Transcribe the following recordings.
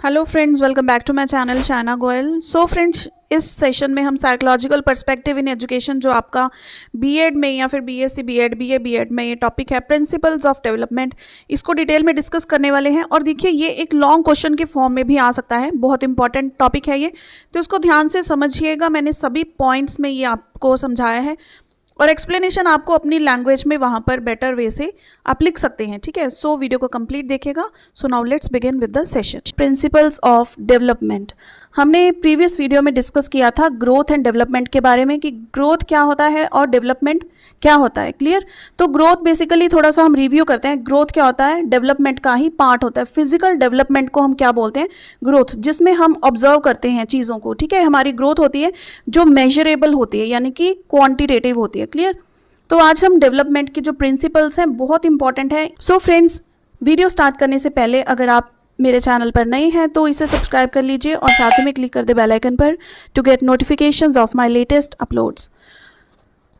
Hello friends, welcome back to my channel Shana Goyal. So friends, इस session में हम psychological perspective in education, जो आपका बीएड में या फिर बीएससी बीएड बीए में ये टॉपिक है, प्रिंसिपल्स ऑफ डेवलपमेंट, इसको डिटेल में डिस्कस करने वाले हैं। और देखिए, ये एक लॉन्ग क्वेश्चन के फॉर्म में भी आ सकता है, बहुत इंपॉर्टेंट टॉपिक है ये, तो इसको ध्यान से समझिएगा। मैंने सभी पॉइंट्स में ये आपको समझाया है और एक्सप्लेनेशन आपको अपनी लैंग्वेज में वहाँ पर बेटर वे से आप लिख सकते हैं, ठीक है। सो वीडियो को कंप्लीट देखिएगा। So now let's begin with the session. Principles of development, हमने प्रीवियस वीडियो में डिस्कस किया था ग्रोथ एंड डेवलपमेंट के बारे में कि ग्रोथ क्या होता है और डेवलपमेंट क्या होता है। क्लियर? तो ग्रोथ बेसिकली थोड़ा सा हम रिव्यू करते हैं। ग्रोथ क्या होता है? डेवलपमेंट का ही पार्ट होता है। फिजिकल डेवलपमेंट को हम क्या बोलते हैं? ग्रोथ, जिसमें हम ऑब्जर्व करते हैं चीज़ों को, ठीक है। हमारी ग्रोथ होती है जो मेजरेबल होती है, यानी कि क्वांटिटेटिव होती है। क्लियर? तो आज हम डेवलपमेंट के जो प्रिंसिपल्स हैं बहुत इंपॉर्टेंट है। सो फ्रेंड्स, वीडियो स्टार्ट करने से पहले अगर आप मेरे चैनल पर नए हैं तो इसे सब्सक्राइब कर लीजिए और साथ ही में क्लिक कर दे बेल आइकन पर to get notifications of my latest uploads.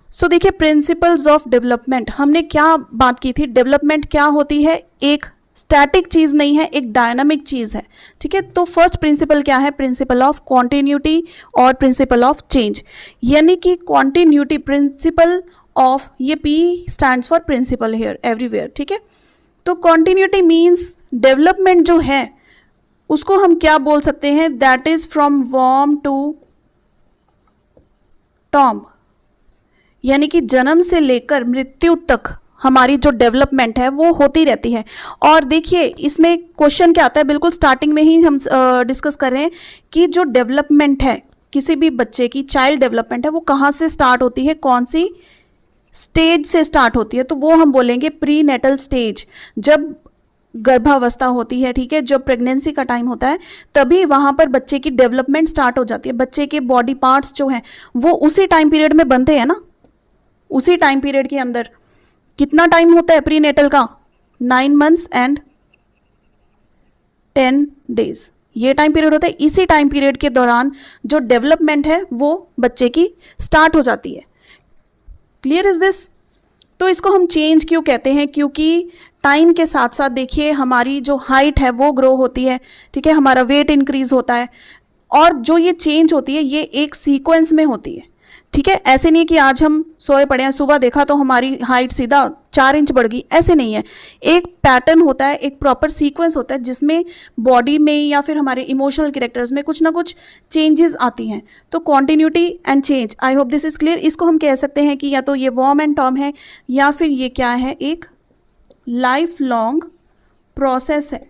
So देखिए, प्रिंसिपल्स ऑफ डेवलपमेंट, हमने क्या बात की थी? डेवलपमेंट क्या होती है? एक स्टैटिक चीज़ नहीं है, एक डायनामिक चीज़ है, ठीक है। तो फर्स्ट प्रिंसिपल क्या है? प्रिंसिपल ऑफ कॉन्टिन्यूटी और प्रिंसिपल ऑफ चेंज, यानी कि कॉन्टिन्यूटी प्रिंसिपल ऑफ, ये P stands for principle here everywhere, ठीक है। तो कॉन्टिन्यूटी मीन्स डेवलपमेंट जो है उसको हम क्या बोल सकते हैं? दैट इज फ्रॉम वॉर्म टू टॉम, यानी कि जन्म से लेकर मृत्यु तक हमारी जो डेवलपमेंट है वो होती रहती है। और देखिए, इसमें क्वेश्चन क्या आता है, बिल्कुल स्टार्टिंग में ही हम डिस्कस कर रहे हैं कि जो डेवलपमेंट है किसी भी बच्चे की, चाइल्ड डेवलपमेंट है, वो कहाँ से स्टार्ट होती है, कौन सी स्टेज से स्टार्ट होती है? तो वो हम बोलेंगे प्री नेटल स्टेज, जब गर्भावस्था होती है, ठीक है, जब प्रेगनेंसी का टाइम होता है, तभी वहां पर बच्चे की डेवलपमेंट स्टार्ट हो जाती है। बच्चे के बॉडी पार्ट्स जो हैं वो उसी टाइम पीरियड में बनते हैं ना, उसी टाइम पीरियड के अंदर। कितना टाइम होता है प्री नेटल का? 9 months एंड 10 days, ये टाइम पीरियड होता है। इसी टाइम पीरियड के दौरान जो डेवलपमेंट है वो बच्चे की स्टार्ट हो जाती है। Clear is this? तो इसको हम चेंज क्यों कहते हैं? क्योंकि टाइम के साथ साथ देखिए हमारी जो हाइट है वो ग्रो होती है, ठीक है, हमारा वेट इंक्रीज होता है, और जो ये चेंज होती है ये एक सीक्वेंस में होती है, ठीक है। ऐसे नहीं कि आज हम सोए पड़े हैं, सुबह देखा तो हमारी हाइट सीधा 4 इंच बढ़ गई, ऐसे नहीं है। एक पैटर्न होता है, एक प्रॉपर सीक्वेंस होता है जिसमें बॉडी में या फिर हमारे इमोशनल कैरेक्टर्स में कुछ ना कुछ चेंजेस आती हैं। तो continuity and change, I hope this is clear. इसको हम कह सकते हैं कि या तो ये वॉर्म एंड टॉम है, या फिर ये क्या है? एक लाइफ लॉन्ग प्रोसेस है।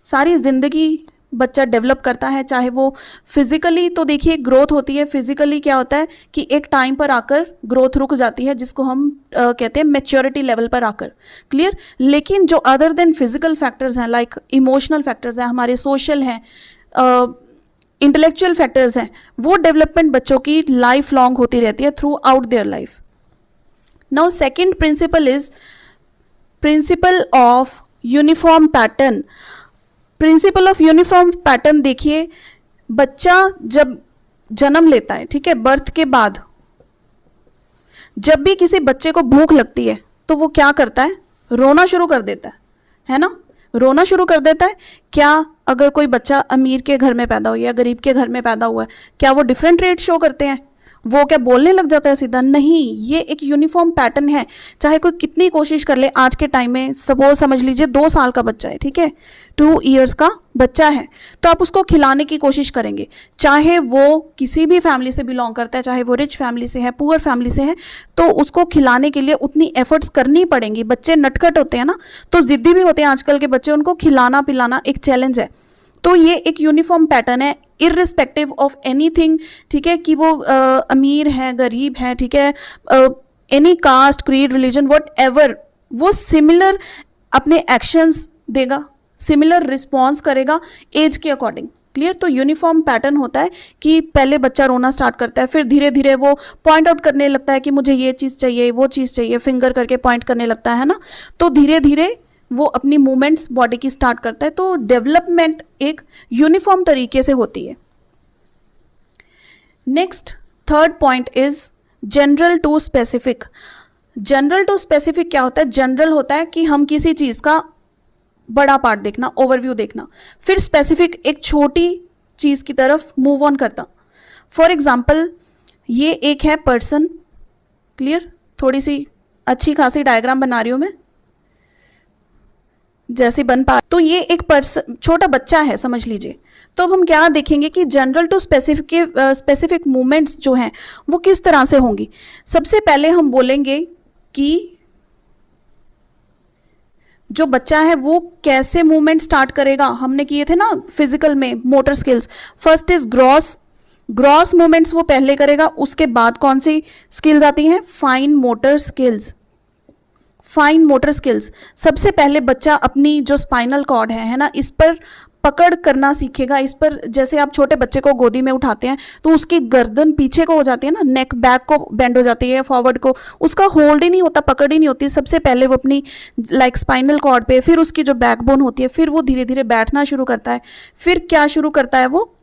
सारी जिंदगी बच्चा डेवलप करता है, चाहे वो फिजिकली, तो देखिए ग्रोथ होती है। फिजिकली क्या होता है कि एक टाइम पर आकर ग्रोथ रुक जाती है, जिसको हम कहते हैं मैच्योरिटी लेवल पर आकर। क्लियर? लेकिन जो अदर देन फिजिकल फैक्टर्स हैं, लाइक इमोशनल फैक्टर्स हैं, हमारे सोशल हैं, इंटेलेक्चुअल फैक्टर्स हैं, वो डेवलपमेंट बच्चों की लाइफ लॉन्ग होती रहती है throughout their life. Now second principle is principle of uniform pattern. Principle of uniform pattern, देखिए बच्चा जब जन्म लेता है, ठीक है, बर्थ के बाद जब भी किसी बच्चे को भूख लगती है तो वो क्या करता है? रोना शुरू कर देता है ना, रोना शुरू कर देता है। क्या अगर कोई बच्चा अमीर के घर में पैदा हुआ या गरीब के घर में पैदा हुआ है, क्या वो डिफरेंट रेट शो करते हैं? वो क्या बोलने लग जाता है सीधा? नहीं, ये एक यूनिफॉर्म पैटर्न है। चाहे कोई कितनी कोशिश कर ले, आज के टाइम में सपोज समझ लीजिए 2 साल का बच्चा है, ठीक है, 2 years का बच्चा है, तो आप उसको खिलाने की कोशिश करेंगे, चाहे वो किसी भी फैमिली से बिलोंग करता है, चाहे वो रिच फैमिली से है, पुअर फैमिली से है, तो उसको खिलाने के लिए उतनी एफर्ट्स करनी पड़ेंगी। बच्चे नटखट होते हैं ना, तो जिद्दी भी होते हैं आजकल के बच्चे, उनको खिलाना पिलाना एक चैलेंज है। तो ये एक यूनिफॉर्म पैटर्न है, इर्रिस्पेक्टिव ऑफ एनीथिंग, ठीक है, कि वो अमीर है, गरीब है, ठीक है, any caste, creed, religion, what ever, वो सिमिलर अपने एक्शंस देगा, सिमिलर रिस्पॉन्स करेगा एज के अकॉर्डिंग। क्लियर? तो यूनिफॉर्म पैटर्न होता है कि पहले बच्चा रोना स्टार्ट करता है, फिर धीरे धीरे वो पॉइंट आउट करने लगता है कि मुझे ये चीज़ चाहिए, वो चीज़ चाहिए, फिंगर करके पॉइंट करने लगता है ना, तो धीरे धीरे वो अपनी मूवमेंट्स बॉडी की स्टार्ट करता है। तो डेवलपमेंट एक यूनिफॉर्म तरीके से होती है। Next, third point is general to specific. General to specific क्या होता है? जनरल होता है कि हम किसी चीज़ का बड़ा पार्ट देखना, ओवरव्यू देखना, फिर स्पेसिफिक एक छोटी चीज की तरफ मूव ऑन करता। फॉर एग्जाम्पल ये एक है पर्सन, क्लियर, थोड़ी सी अच्छी खासी डायग्राम बना रही हूं मैं, जैसे बन पा, तो ये एक पर्सन, छोटा बच्चा है समझ लीजिए। तो अब हम क्या देखेंगे कि जनरल टू स्पेसिफिक मूवमेंट्स जो हैं वो किस तरह से होंगी। सबसे पहले हम बोलेंगे कि जो बच्चा है वो कैसे मूवमेंट स्टार्ट करेगा, हमने किए थे ना फिजिकल में motor skills. First is gross movements वो पहले करेगा, उसके बाद कौन सी स्किल्स आती हैं, fine motor skills. Fine motor skills सबसे पहले बच्चा अपनी जो स्पाइनल कॉर्ड है ना, इस पर पकड़ करना सीखेगा। इस पर जैसे आप छोटे बच्चे को गोदी में उठाते हैं तो उसकी गर्दन पीछे को हो जाती है ना, नेक बैक को बेंड हो जाती है, फॉरवर्ड को, उसका होल्ड ही नहीं होता, पकड़ ही नहीं होती। सबसे पहले वो अपनी लाइक स्पाइनल कॉर्ड पे, फिर उसकी जो बैकबोन होती है, फिर वो धीरे धीरे बैठना शुरू करता है। फिर क्या शुरू करता है, वो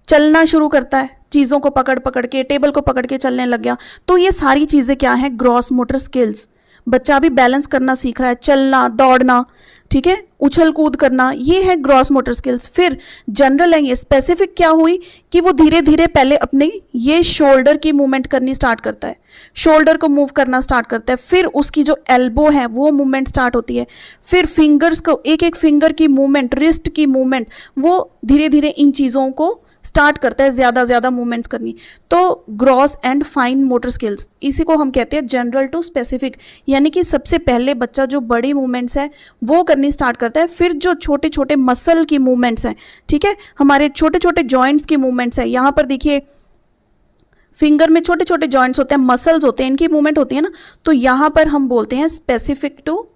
चलना शुरू करता है, चीज़ों को पकड़ पकड़ के, टेबल को पकड़ के चलने लग गया। तो ये सारी चीज़ें क्या है, ग्रॉस मोटर स्किल्स। बच्चा अभी बैलेंस करना सीख रहा है, चलना, दौड़ना, ठीक है, उछल कूद करना, ये है ग्रॉस मोटर स्किल्स। फिर जनरल है, ये स्पेसिफिक क्या हुई कि वो धीरे धीरे पहले अपने ये शोल्डर की मूवमेंट करनी स्टार्ट करता है, शोल्डर को मूव करना स्टार्ट करता है। फिर उसकी जो एल्बो है वो मूवमेंट स्टार्ट होती है। फिर फिंगर्स को, एक एक फिंगर की मूवमेंट, रिस्ट की मूवमेंट, वो धीरे धीरे इन चीज़ों को स्टार्ट करता है, ज़्यादा मूवमेंट्स करनी। तो gross and fine motor skills, इसी को हम कहते हैं जनरल टू स्पेसिफिक, यानी कि सबसे पहले बच्चा जो बड़ी मूवमेंट्स है वो करनी स्टार्ट करता है। फिर जो छोटे छोटे मसल की मूवमेंट्स हैं, ठीक है, हमारे छोटे छोटे जॉइंट्स की मूवमेंट्स है, यहाँ पर देखिए फिंगर में छोटे छोटे जॉइंट्स होते हैं, मसल्स होते हैं, इनकी मूवमेंट होती है ना, तो यहाँ पर हम बोलते हैं स्पेसिफिक टू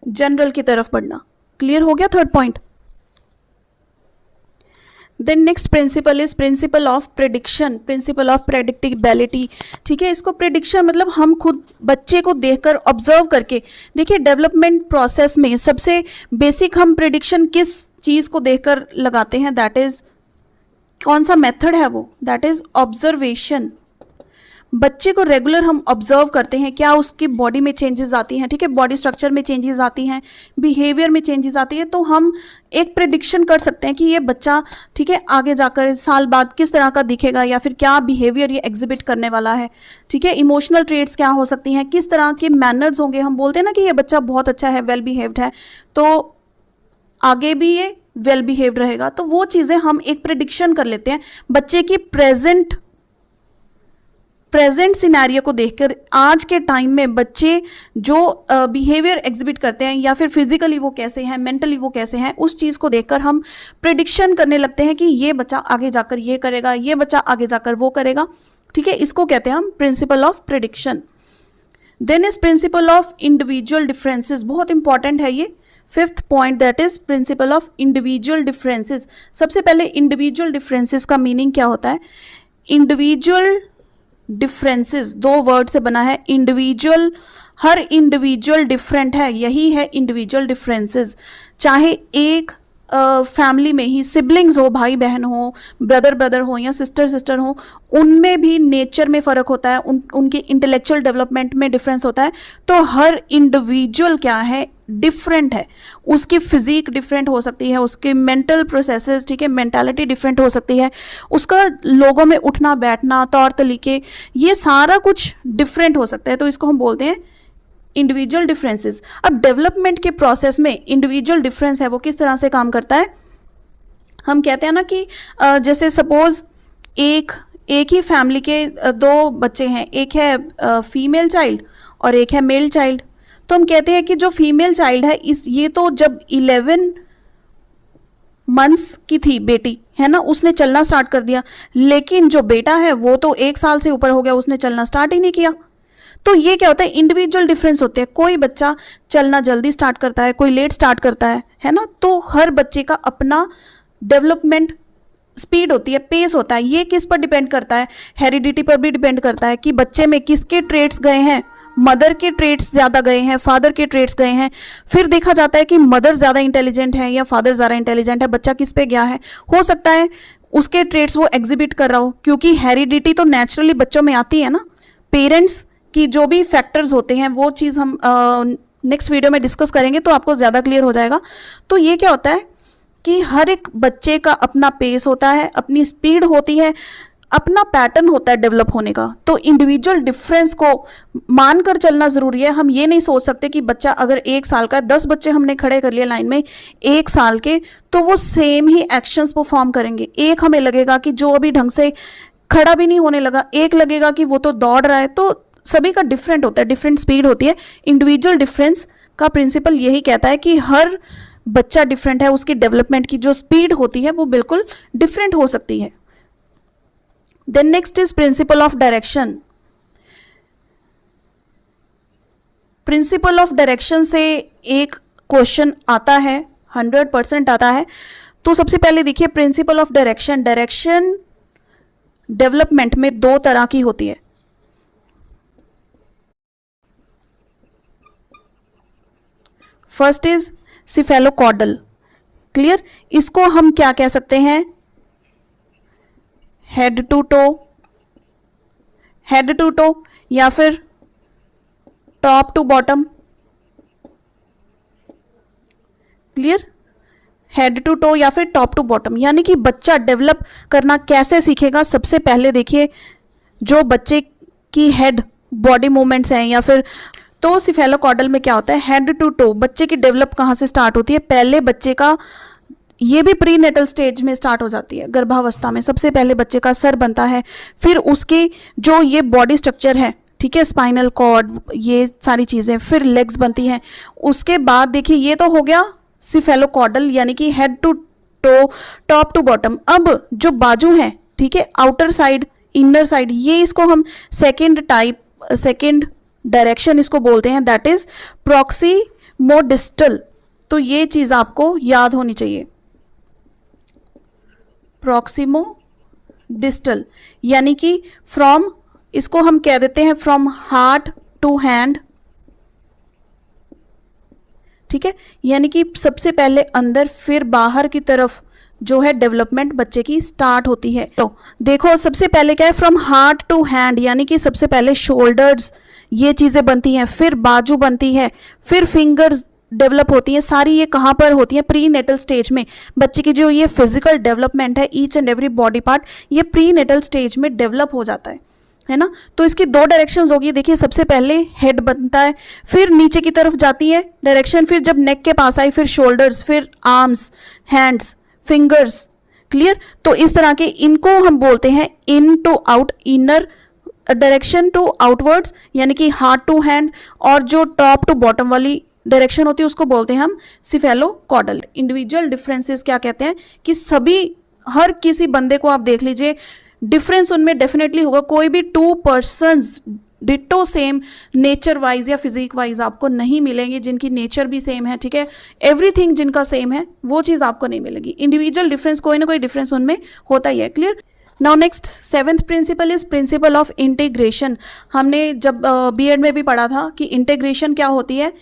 जनरल की तरफ बढ़ना। क्लियर हो गया third point. Then next principle is principle of prediction, principle of predictability. ठीक है, इसको प्रेडिक्शन मतलब हम खुद बच्चे को देखकर, ऑब्जर्व करके, देखिए डेवलपमेंट प्रोसेस में सबसे बेसिक हम प्रेडिक्शन किस चीज़ को देखकर लगाते हैं, दैट इज, कौन सा मेथड है वो, दैट इज ऑब्जर्वेशन। बच्चे को रेगुलर हम ऑब्जर्व करते हैं, क्या उसकी बॉडी में चेंजेस आती हैं, ठीक है, बॉडी स्ट्रक्चर में चेंजेस आती हैं, बिहेवियर में चेंजेस आती है, तो हम एक प्रेडिक्शन कर सकते हैं कि ये बच्चा, ठीक है, आगे जाकर साल बाद किस तरह का दिखेगा, या फिर क्या बिहेवियर ये एग्जिबिट करने वाला है, ठीक है, इमोशनल ट्रेट्स क्या हो सकती हैं, किस तरह के मैनर्स होंगे। हम बोलते हैं ना कि ये बच्चा बहुत अच्छा है, वेल बिहेव्ड है, तो आगे भी ये वेल बिहेव्ड रहेगा। तो वो चीज़ें हम एक प्रेडिक्शन कर लेते हैं बच्चे की प्रेजेंट सिनेरियो को देखकर। आज के टाइम में बच्चे जो बिहेवियर एग्जिबिट करते हैं, या फिर फिजिकली वो कैसे हैं, मेंटली वो कैसे हैं, उस चीज़ को देखकर हम प्रेडिक्शन करने लगते हैं कि ये बच्चा आगे जाकर ये करेगा, ये बच्चा आगे जाकर वो करेगा, ठीक है, इसको कहते हैं हम principle of prediction. Then is principle of individual differences, बहुत इंपॉर्टेंट है ये, fifth point, that is principle of individual differences. सबसे पहले इंडिविजुअल डिफरेंसेस का मीनिंग क्या होता है। इंडिविजुअल डिफरेंसेस दो वर्ड से बना है, इंडिविजुअल, हर इंडिविजुअल डिफरेंट है, यही है इंडिविजुअल डिफरेंसेस। चाहे एक फैमिली में ही सिबलिंग्स हो, भाई बहन हो, ब्रदर हो, या सिस्टर हो, उनमें भी नेचर में फ़र्क होता है, उनके इंटेलेक्चुअल डेवलपमेंट में डिफरेंस होता है। तो हर इंडिविजुअल क्या है, डिफरेंट है, उसकी फिजिक डिफरेंट हो सकती है, उसके मेंटल प्रोसेसेस, ठीक है, मेंटालिटी डिफरेंट हो सकती है, उसका लोगों में उठना बैठना, तौर तरीके, ये सारा कुछ डिफरेंट हो सकता है। तो इसको हम बोलते हैं इंडिविजुअल डिफरेंसेस। अब डेवलपमेंट के प्रोसेस में इंडिविजुअल डिफरेंस है वो किस तरह से काम करता है। हम कहते हैं ना कि जैसे सपोज एक ही फैमिली के दो बच्चे हैं, एक है फीमेल चाइल्ड और एक है मेल चाइल्ड। तो हम कहते हैं कि जो फीमेल चाइल्ड है, ये तो जब 11 मंथ्स की थी बेटी, है ना, उसने चलना स्टार्ट कर दिया, लेकिन जो बेटा है वो तो 1 साल से ऊपर हो गया, उसने चलना स्टार्ट ही नहीं किया। तो ये क्या होता है, इंडिविजुअल डिफरेंस होते हैं। कोई बच्चा चलना जल्दी स्टार्ट करता है, कोई लेट स्टार्ट करता है ना। तो हर बच्चे का अपना डेवलपमेंट स्पीड होती है, पेस होता है। ये किस पर डिपेंड करता है, हेरिडिटी पर भी डिपेंड करता है कि बच्चे में किसके ट्रेट्स गए हैं, मदर के ट्रेट्स ज़्यादा गए हैं, फादर के ट्रेट्स गए हैं। फिर देखा जाता है कि मदर ज़्यादा इंटेलिजेंट है या फादर ज़्यादा इंटेलिजेंट है, बच्चा किस पे गया है। हो सकता है उसके ट्रेट्स वो एग्जिबिट कर रहा हो, क्योंकि हेरिडिटी तो नेचुरली बच्चों में आती है ना। पेरेंट्स की जो भी फैक्टर्स होते हैं वो चीज़ हम नेक्स्ट वीडियो में डिस्कस करेंगे तो आपको ज़्यादा क्लियर हो जाएगा। तो ये क्या होता है कि हर एक बच्चे का अपना पेस होता है, अपनी स्पीड होती है, अपना पैटर्न होता है डेवलप होने का। तो इंडिविजुअल डिफरेंस को मानकर चलना जरूरी है। हम ये नहीं सोच सकते कि बच्चा अगर 1 साल का 10 बच्चे हमने खड़े कर लिए लाइन में 1 साल के, तो वो सेम ही एक्शंस परफॉर्म करेंगे। एक हमें लगेगा कि जो अभी ढंग से खड़ा भी नहीं होने लगा, एक लगेगा कि वो तो दौड़ रहा है। तो सभी का डिफरेंट होता है, डिफरेंट स्पीड होती है। इंडिविजुअल डिफरेंस का प्रिंसिपल यही कहता है कि हर बच्चा डिफरेंट है, उसकी डेवलपमेंट की जो स्पीड होती है वो बिल्कुल डिफरेंट हो सकती है। Then next is principle of direction. Principle of direction से एक क्वेश्चन आता है, 100% आता है। तो सबसे पहले देखिए principle of direction. Direction development में 2 तरह की होती है। First is cephalocaudal. क्लियर? इसको हम क्या कह सकते हैं? Head to toe, head to toe, या फिर top to bottom. Clear? Head to toe या फिर टॉप टू बॉटम, यानी कि बच्चा डेवलप करना कैसे सीखेगा। सबसे पहले देखिए जो बच्चे की हेड बॉडी मूवमेंट्स हैं, या फिर तो सिफेलोकॉर्डल में क्या होता है, हेड टू टो बच्चे की डेवलप कहाँ से स्टार्ट होती है? पहले बच्चे का, ये भी प्री नेटल स्टेज में स्टार्ट हो जाती है, गर्भावस्था में। सबसे पहले बच्चे का सर बनता है, फिर उसकी जो ये बॉडी स्ट्रक्चर है, ठीक है, स्पाइनल कॉर्ड, ये सारी चीज़ें, फिर लेग्स बनती हैं। उसके बाद देखिए ये तो हो गया सिफेलोकॉर्डल, यानी कि head to toe, top to bottom. अब जो बाजू है, ठीक है, आउटर साइड, इनर साइड, ये इसको हम सेकेंड टाइप, सेकेंड डायरेक्शन इसको बोलते हैं, दैट इज प्रॉक्सिमोडिस्टल। तो ये चीज आपको याद होनी चाहिए, प्रॉक्सिमोडिस्टल, यानी कि फ्रॉम, इसको हम कह देते हैं फ्रॉम हार्ट टू हैंड। ठीक है, यानी कि सबसे पहले अंदर फिर बाहर की तरफ जो है डेवलपमेंट बच्चे की स्टार्ट होती है। तो देखो सबसे पहले क्या है, फ्रॉम हार्ट टू हैंड, यानी कि सबसे पहले शोल्डर्स, ये चीजें बनती हैं, फिर बाजू बनती है, फिर फिंगर्स डेवलप होती हैं। सारी ये कहाँ पर होती है? प्री नेटल स्टेज में। बच्चे की जो ये फिजिकल डेवलपमेंट है, each and every body part, ये प्री नेटल स्टेज में डेवलप हो जाता है ना। तो इसकी 2 डायरेक्शंस होगी। देखिए सबसे पहले हेड बनता है, फिर नीचे की तरफ जाती है डायरेक्शन, फिर जब नेक के पास आई फिर शोल्डर्स, फिर आर्म्स, हैंड्स, फिंगर्स। क्लियर? तो इस तरह के इनको हम बोलते हैं in to out, inner direction to outwards, यानी कि हार्ट टू हैंड। और जो टॉप टू बॉटम वाली डायरेक्शन होती है उसको बोलते हैं हम सिफेलोकॉर्डल। इंडिविजुअल डिफरेंसेस क्या कहते हैं कि सभी, हर किसी बंदे को आप देख लीजिए, डिफरेंस उनमें डेफिनेटली होगा। कोई भी 2 persons ditto same nature wise या फिजिक वाइज आपको नहीं मिलेंगे, जिनकी नेचर भी सेम है, ठीक है, एवरीथिंग जिनका सेम है, वो चीज़ आपको नहीं मिलेगी। इंडिविजुअल डिफरेंस, कोई ना कोई डिफरेंस उनमें होता ही है। Clear? Now next 7th principle is principle of integration. हमने जब बीएड में भी पढ़ा था कि इंटीग्रेशन क्या होती है,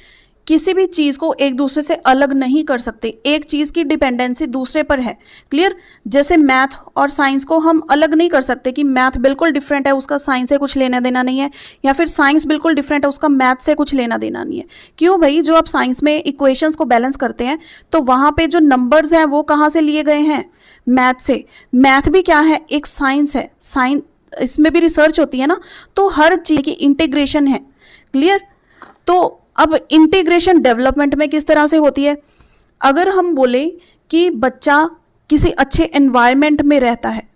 किसी भी चीज़ को एक दूसरे से अलग नहीं कर सकते, एक चीज़ की डिपेंडेंसी दूसरे पर है। क्लियर? जैसे मैथ और साइंस को हम अलग नहीं कर सकते कि मैथ बिल्कुल डिफरेंट है, उसका साइंस से कुछ लेना देना नहीं है, या फिर साइंस बिल्कुल डिफरेंट है, उसका मैथ से कुछ लेना देना नहीं है। क्यों भाई? जो आप साइंस में इक्वेशंस को बैलेंस करते हैं तो वहाँ पे जो नंबर्स हैं वो कहाँ से लिए गए हैं? मैथ से। मैथ भी क्या है? एक साइंस है, साइंस, इसमें भी रिसर्च होती है ना, तो हर चीज़ की इंटीग्रेशन है। क्लियर? तो अब इंटीग्रेशन डेवलपमेंट में किस तरह से होती है? अगर हम बोले कि बच्चा किसी अच्छे एनवायरनमेंट में रहता है,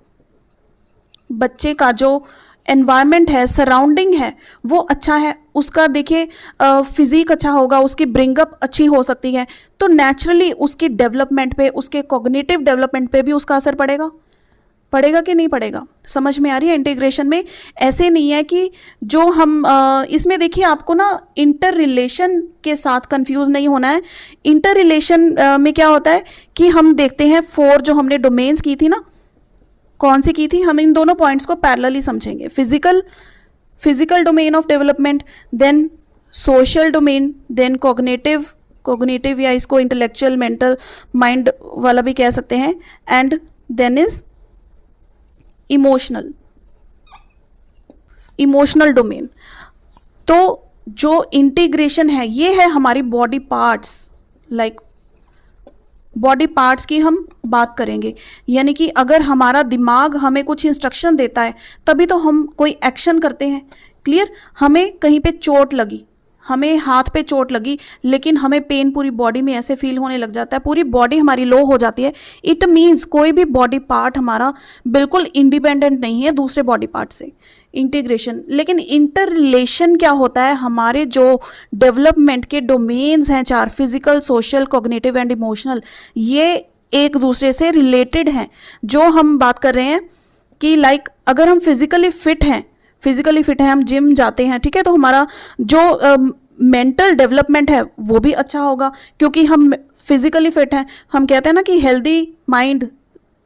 बच्चे का जो एनवायरनमेंट है, सराउंडिंग है, वो अच्छा है, उसका देखिए फिजिक अच्छा होगा, उसकी ब्रिंगअप अच्छी हो सकती है, तो नेचुरली उसकी डेवलपमेंट पे, उसके कॉग्निटिव डेवलपमेंट पे भी उसका असर पड़ेगा। पड़ेगा कि नहीं पड़ेगा? समझ में आ रही है? इंटीग्रेशन में ऐसे नहीं है कि जो हम इसमें देखिए आपको ना इंटर रिलेशन के साथ कंफ्यूज नहीं होना है। इंटर रिलेशन में क्या होता है कि हम देखते हैं 4 जो हमने डोमेन्स की थी ना, कौन सी की थी? हम इन दोनों पॉइंट्स को पैरेलली समझेंगे। Physical domain of development, then social domain, then cognitive या इसको इंटेलेक्चुअल मेंटल माइंड वाला भी कह सकते हैं, and then is emotional domain. तो जो इंटीग्रेशन है ये है हमारी body parts, like body parts की हम बात करेंगे। यानी कि अगर हमारा दिमाग हमें कुछ इंस्ट्रक्शन देता है तभी तो हम कोई एक्शन करते हैं। क्लियर? हमें कहीं पे चोट लगी, हमें हाथ पे चोट लगी, लेकिन हमें पेन पूरी बॉडी में ऐसे फील होने लग जाता है, पूरी बॉडी हमारी लो हो जाती है। इट मीन्स कोई भी बॉडी पार्ट हमारा बिल्कुल इंडिपेंडेंट नहीं है दूसरे बॉडी पार्ट से। इंटीग्रेशन। लेकिन इंटर रिलेशन क्या होता है? हमारे जो डेवलपमेंट के डोमेन्स हैं 4, physical, social, cognitive and emotional, ये एक दूसरे से रिलेटेड हैं। जो हम बात कर रहे हैं कि लाइक अगर हम फिजिकली फिट हैं, हम जिम जाते हैं, ठीक है, तो हमारा जो मेंटल डेवलपमेंट है वो भी अच्छा होगा क्योंकि हम फिजिकली फिट हैं। हम कहते हैं ना कि healthy mind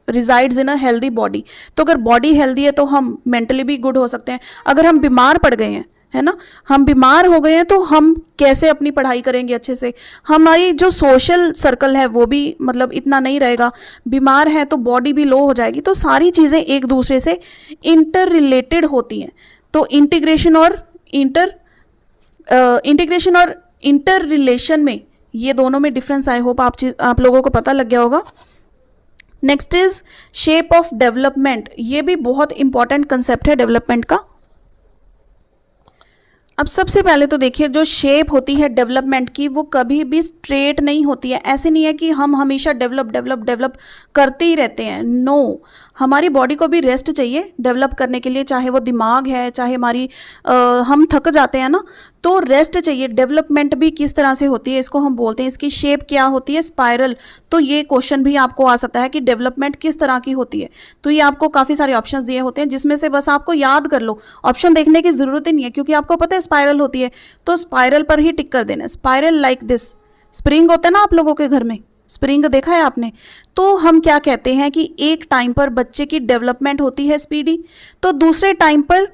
resides in a healthy body. तो अगर बॉडी हेल्दी है तो हम मेंटली भी गुड हो सकते हैं। अगर हम बीमार पड़ गए हैं, है ना, हम बीमार हो गए हैं तो हम कैसे अपनी पढ़ाई करेंगे अच्छे से? हमारी जो सोशल सर्कल है वो भी मतलब इतना नहीं रहेगा। बीमार है तो बॉडी भी लो हो जाएगी। तो सारी चीज़ें एक दूसरे से इंटर रिलेटेड होती हैं। तो इंटीग्रेशन और इंटर रिलेशन में ये दोनों में डिफरेंस आई होप आप लोगों को पता लग गया होगा। Next is shape of development. ये भी बहुत इंपॉर्टेंट कंसेप्ट है डेवलपमेंट का। अब सबसे पहले तो देखिए, जो शेप होती है डेवलपमेंट की वो कभी भी स्ट्रेट नहीं होती है। ऐसे नहीं है कि हम हमेशा डेवलप करते ही रहते हैं। नो, हमारी बॉडी को भी रेस्ट चाहिए डेवलप करने के लिए, चाहे वो दिमाग है, चाहे हमारी हम थक जाते हैं ना, तो रेस्ट चाहिए। डेवलपमेंट भी किस तरह से होती है इसको हम बोलते हैं, इसकी शेप क्या होती है? स्पाइरल। तो ये क्वेश्चन भी आपको आ सकता है कि डेवलपमेंट किस तरह की होती है। तो ये आपको काफ़ी सारे ऑप्शंस दिए होते हैं जिसमें से बस आपको याद कर लो, ऑप्शन देखने की ज़रूरत ही नहीं है क्योंकि आपको पता है स्पाइरल होती है। तो स्पाइरल पर ही टिक कर देना। Spiral like this. स्प्रिंग होता है ना आप लोगों के घर में, स्प्रिंग देखा है आपने? तो हम क्या कहते हैं कि एक टाइम पर बच्चे की डेवलपमेंट होती है स्पीडी, तो दूसरे टाइम पर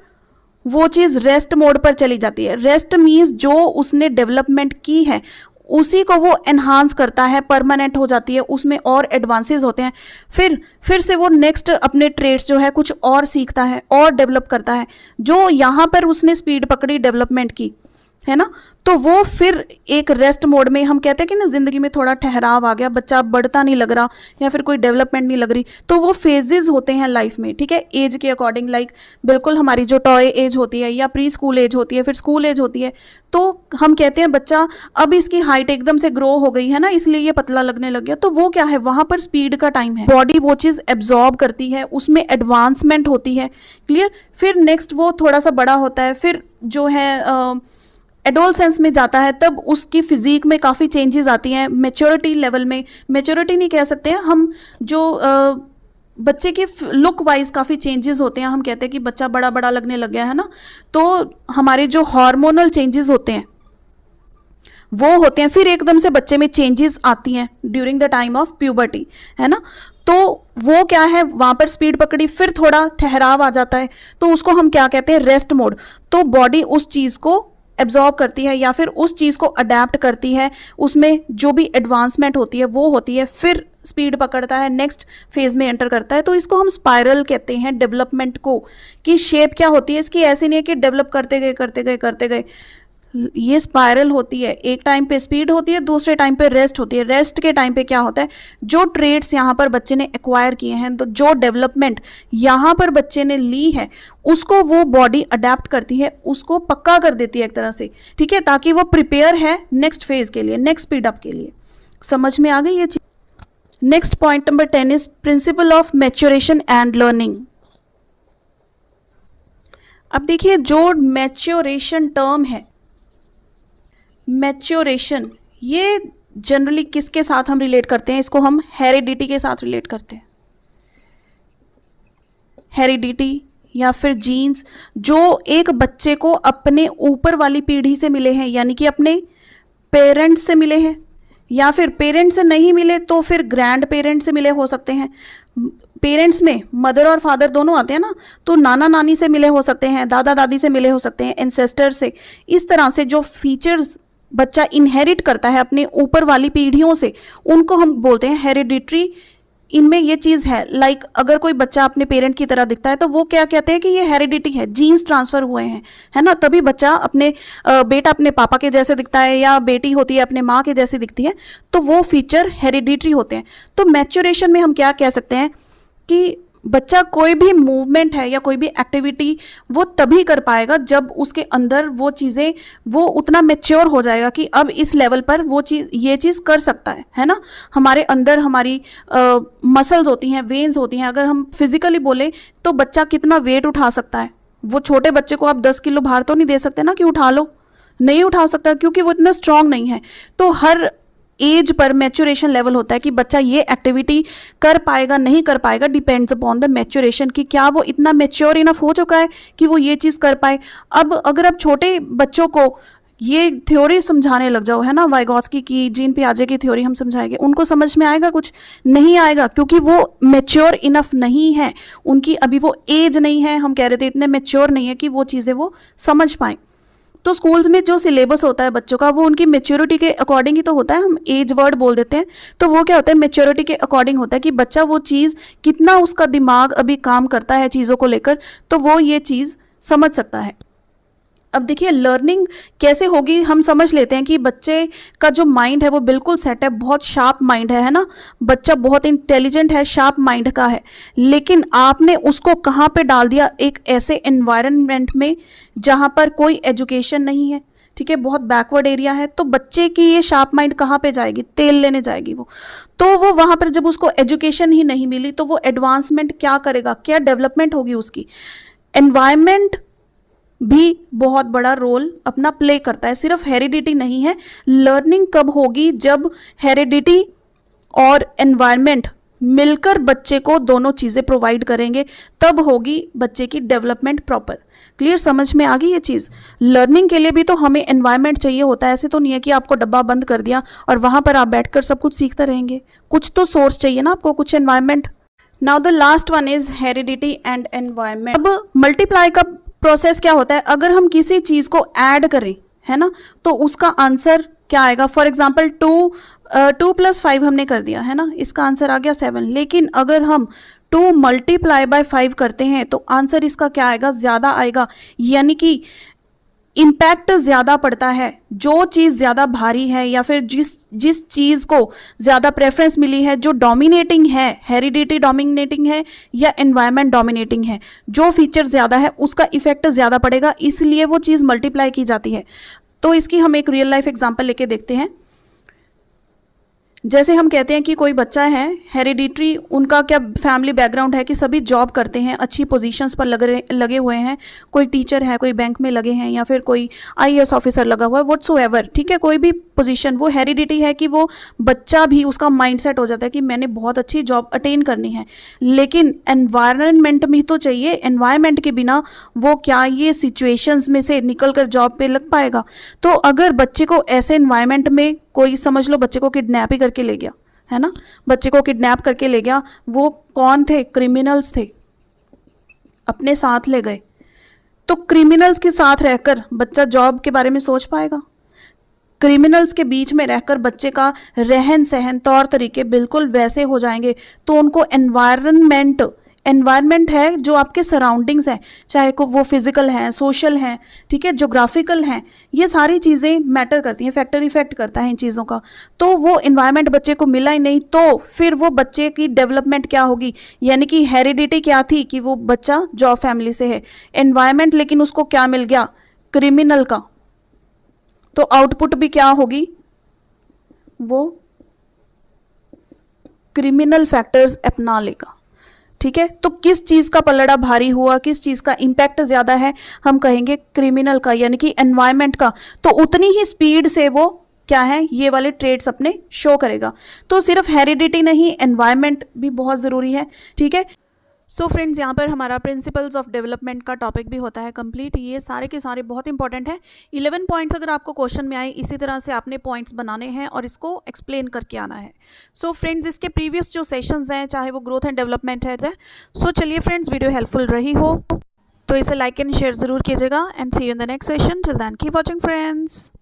वो चीज़ रेस्ट मोड पर चली जाती है। रेस्ट मीन्स जो उसने डेवलपमेंट की है उसी को वो एनहांस करता है, परमानेंट हो जाती है, उसमें और एडवांसेस होते हैं। फिर से वो नेक्स्ट अपने ट्रेड्स जो है कुछ और सीखता है और डेवलप करता है। जो यहाँ पर उसने स्पीड पकड़ी डेवलपमेंट की, है ना, तो वो फिर एक रेस्ट मोड में, हम कहते हैं कि ना जिंदगी में थोड़ा ठहराव आ गया, बच्चा बढ़ता नहीं लग रहा या फिर कोई डेवलपमेंट नहीं लग रही, तो वो फेजेस होते हैं लाइफ में, ठीक है, एज के अकॉर्डिंग। लाइक बिल्कुल हमारी जो टॉय एज होती है या प्री स्कूल एज होती है, फिर स्कूल एज होती है, तो हम कहते हैं बच्चा अब इसकी हाइट एकदम से ग्रो हो गई है ना, इसलिए ये पतला लगने लग गया। तो वो क्या है, वहां पर स्पीड का टाइम है, बॉडी वो चीज एब्जॉर्ब करती है, उसमें एडवांसमेंट होती है। क्लियर? फिर नेक्स्ट वो थोड़ा सा बड़ा होता है, फिर जो है एडोलसेंस में जाता है, तब उसकी फिजिक में काफ़ी चेंजेस आती हैं। मैच्योरिटी लेवल में, मैच्योरिटी नहीं कह सकते हैं हम, जो बच्चे की लुक वाइज काफ़ी चेंजेस होते हैं। हम कहते हैं कि बच्चा बड़ा बड़ा लगने लग गया है ना, तो हमारे जो हार्मोनल चेंजेस होते हैं वो होते हैं। फिर एकदम से बच्चे में चेंजेस आती हैं during the time of puberty, है ना, तो वो क्या है, वहां पर स्पीड पकड़ी, फिर थोड़ा ठहराव आ जाता है, तो उसको हम क्या कहते हैं, रेस्ट मोड। तो बॉडी उस चीज़ को एब्जॉर्ब करती है या फिर उस चीज़ को अडेप्ट करती है, उसमें जो भी एडवांसमेंट होती है वो होती है, फिर स्पीड पकड़ता है, नेक्स्ट फेज में एंटर करता है। तो इसको हम स्पाइरल कहते हैं डेवलपमेंट को। कि शेप क्या होती है इसकी, ऐसी नहीं है कि डेवलप करते गए, ये स्पाइरल होती है। एक टाइम पे स्पीड होती है, दूसरे टाइम पे रेस्ट होती है। रेस्ट के टाइम पे क्या होता है, जो ट्रेड्स यहाँ पर बच्चे ने एक्वायर किए हैं, तो जो डेवलपमेंट यहाँ पर बच्चे ने ली है उसको वो बॉडी अडेप्ट करती है, उसको पक्का कर देती है एक तरह से, ठीक है, ताकि वो प्रिपेयर है नेक्स्ट फेज के लिए, नेक्स्ट स्पीड अप के लिए। समझ में आ गई ये चीज? Next point number 10 is principle of maturation and learning. अब देखिए, जो मैच्योरेशन टर्म है, मैच्योरेशन, ये जनरली किसके साथ हम रिलेट करते हैं, इसको हम हेरिडिटी के साथ रिलेट करते हैं। हेरिडिटी या फिर जीन्स जो एक बच्चे को अपने ऊपर वाली पीढ़ी से मिले हैं, यानी कि अपने पेरेंट्स से मिले हैं, या फिर पेरेंट्स से नहीं मिले तो फिर ग्रैंड पेरेंट्स से मिले हो सकते हैं। पेरेंट्स में मदर और फादर दोनों आते हैं ना, तो नाना नानी से मिले हो सकते हैं, दादा दादी से मिले हो सकते हैं, एंसेस्टर से। इस तरह से जो फीचर्स बच्चा इनहेरिट करता है अपने ऊपर वाली पीढ़ियों से, उनको हम बोलते हैं हेरिडिटरी इनमें ये चीज़ है, लाइक अगर कोई बच्चा अपने पेरेंट की तरह दिखता है तो वो क्या कहते हैं कि ये हेरिडिटी है, जीन्स ट्रांसफर हुए हैं, है ना, तभी बच्चा अपने बेटा अपने पापा के जैसे दिखता है या बेटी होती है अपने माँ के जैसी दिखती है, तो वो फीचर हेरिडिटरी होते हैं। तो मैच्योरेशन में हम क्या कह सकते हैं कि बच्चा कोई भी मूवमेंट है या कोई भी एक्टिविटी वो तभी कर पाएगा जब उसके अंदर वो चीज़ें, वो उतना मेच्योर हो जाएगा कि अब इस लेवल पर वो चीज़, ये चीज़ कर सकता है ना। हमारे अंदर हमारी मसल्स होती हैं, वेन्स होती हैं। अगर हम फिजिकली बोले तो बच्चा कितना वेट उठा सकता है, वो छोटे बच्चे को आप 10 किलो भार तो नहीं दे सकते ना कि उठा लो, नहीं उठा सकता क्योंकि वो इतना स्ट्रांग नहीं है। तो हर एज पर मैच्योरेशन लेवल होता है कि बच्चा ये एक्टिविटी कर पाएगा नहीं कर पाएगा, डिपेंड्स अपॉन द मैच्योरेशन कि क्या वो इतना मैच्योर इनफ हो चुका है कि वो ये चीज़ कर पाए। अब अगर आप छोटे बच्चों को ये थ्योरी समझाने लग जाओ, है ना, वाइगोत्स्की की, जीन पियाजे की थ्योरी हम समझाएंगे, उनको समझ में आएगा? कुछ नहीं आएगा, क्योंकि वो मैच्योर इनफ नहीं है, उनकी अभी वो एज नहीं है, हम कह रहे थे इतने मैच्योर नहीं है कि वो चीज़ें वो समझ पाएँ। तो स्कूल्स में जो सिलेबस होता है बच्चों का वो उनकी मेच्योरिटी के अकॉर्डिंग ही तो होता है, हम एज वर्ड बोल देते हैं, तो वो क्या होता है, मेच्योरिटी के अकॉर्डिंग होता है कि बच्चा वो चीज़ कितना उसका दिमाग अभी काम करता है चीज़ों को लेकर, तो वो ये चीज़ समझ सकता है। अब देखिए लर्निंग कैसे होगी, हम समझ लेते हैं कि बच्चे का जो माइंड है वो बिल्कुल सेट है, बहुत शार्प माइंड है ना, बच्चा बहुत इंटेलिजेंट है, शार्प माइंड का है, लेकिन आपने उसको कहाँ पे डाल दिया, एक ऐसे एनवायरनमेंट में जहाँ पर कोई एजुकेशन नहीं है, ठीक है, बहुत बैकवर्ड एरिया है, तो बच्चे की ये शार्प माइंड कहाँ पे जाएगी, तेल लेने जाएगी वो। तो वो वहाँ पर जब उसको एजुकेशन ही नहीं मिली तो वो एडवांसमेंट क्या करेगा, क्या डेवलपमेंट होगी उसकी। एनवायरनमेंट भी बहुत बड़ा रोल अपना प्ले करता है, सिर्फ हेरिडिटी नहीं है। लर्निंग कब होगी, जब हेरिडिटी और एनवायरनमेंट मिलकर बच्चे को दोनों चीज़ें प्रोवाइड करेंगे, तब होगी बच्चे की डेवलपमेंट प्रॉपर। क्लियर, समझ में आ गई ये चीज़। लर्निंग के लिए भी तो हमें एनवायरनमेंट चाहिए होता है, ऐसे तो नहीं है कि आपको डब्बा बंद कर दिया और वहाँ पर आप बैठकर सब कुछ सीखते रहेंगे, कुछ तो सोर्स चाहिए ना आपको, कुछ environment. Now the last one is heredity and environment. अब मल्टीप्लाई का प्रोसेस क्या होता है, अगर हम किसी चीज़ को ऐड करें, है ना, तो उसका आंसर क्या आएगा। फॉर एग्जाम्पल 2 + 5 हमने कर दिया, है ना, इसका आंसर आ गया 7। लेकिन अगर हम 2 × 5 करते हैं तो आंसर इसका क्या आएगा, ज़्यादा आएगा, यानी कि इम्पैक्ट ज़्यादा पड़ता है। जो चीज़ ज़्यादा भारी है या फिर जिस चीज़ को ज़्यादा प्रेफरेंस मिली है, जो डोमिनेटिंग है, हेरिडिटी डोमिनेटिंग है या एनवायरनमेंट डोमिनेटिंग है, जो फीचर ज़्यादा है उसका इफेक्ट ज़्यादा पड़ेगा, इसलिए वो चीज़ मल्टीप्लाई की जाती है। तो इसकी हम एक रियल लाइफ एग्जांपल लेके देखते हैं। जैसे हम कहते हैं कि कोई बच्चा है, हेरिडिटरी उनका क्या फैमिली बैकग्राउंड है कि सभी जॉब करते हैं, अच्छी पोजीशंस पर लगे हुए हैं, कोई टीचर है, कोई बैंक में लगे हैं या फिर कोई IAS ऑफिसर लगा हुआ है, व्हाट्सोएवर, ठीक है, कोई भी पोजीशन, वो हेरिडिटी है कि वो बच्चा भी, उसका माइंडसेट हो जाता है कि मैंने बहुत अच्छी जॉब अटेन करनी है। लेकिन एनवायरनमेंट भी तो चाहिए, एनवायरनमेंट के बिना वो क्या ये सिचुएशंस में से निकल कर जॉब पे लग पाएगा। तो अगर बच्चे को ऐसे एनवायरनमेंट में, कोई समझ लो बच्चे को किडनैप ही करके ले गया, है ना, बच्चे को किडनैप करके ले गया, वो कौन थे, क्रिमिनल्स थे, अपने साथ ले गए, तो क्रिमिनल्स के साथ रहकर बच्चा जॉब के बारे में सोच पाएगा? क्रिमिनल्स के बीच में रहकर बच्चे का रहन सहन, तौर तरीके बिल्कुल वैसे हो जाएंगे। तो उनको एनवायरनमेंट है जो आपके सराउंडिंग्स हैं, चाहे को वो फिजिकल हैं, सोशल हैं, ठीक है, ज्योग्राफिकल हैं, ये सारी चीज़ें मैटर करती हैं, फैक्टर इफेक्ट करता है इन चीज़ों का। तो वो एनवायरनमेंट बच्चे को मिला ही नहीं, तो फिर वो बच्चे की डेवलपमेंट क्या होगी, यानी कि हेरिडिटी क्या थी कि वो बच्चा जॉब फैमिली से है, एनवायरनमेंट लेकिन उसको क्या मिल गया, क्रिमिनल का, तो आउटपुट भी क्या होगी, वो क्रिमिनल फैक्टर्स अपना लेगा। ठीक है, तो किस चीज़ का पलड़ा भारी हुआ, किस चीज़ का इम्पैक्ट ज़्यादा है, हम कहेंगे क्रिमिनल का, यानी कि एनवायरनमेंट का। तो उतनी ही स्पीड से वो क्या है, ये वाले ट्रेड्स अपने शो करेगा। तो सिर्फ हेरिडिटी नहीं, एनवायरनमेंट भी बहुत ज़रूरी है। ठीक है, सो फ्रेंड्स, यहाँ पर हमारा प्रिंसिपल्स ऑफ डेवलपमेंट का टॉपिक भी होता है कंप्लीट। ये सारे के सारे बहुत इंपॉर्टेंट है। 11 पॉइंट्स अगर आपको क्वेश्चन में आए, इसी तरह से आपने पॉइंट्स बनाने हैं और इसको एक्सप्लेन करके आना है। सो फ्रेंड्स, इसके प्रीवियस जो सेशंस हैं, चाहे वो ग्रोथ एंड डेवलपमेंट है, सो चलिए फ्रेंड्स, वीडियो हेल्पफुल रही हो तो इसे लाइक एंड शेयर जरूर कीजिएगा। And see you in the next session. Till then keep watching friends.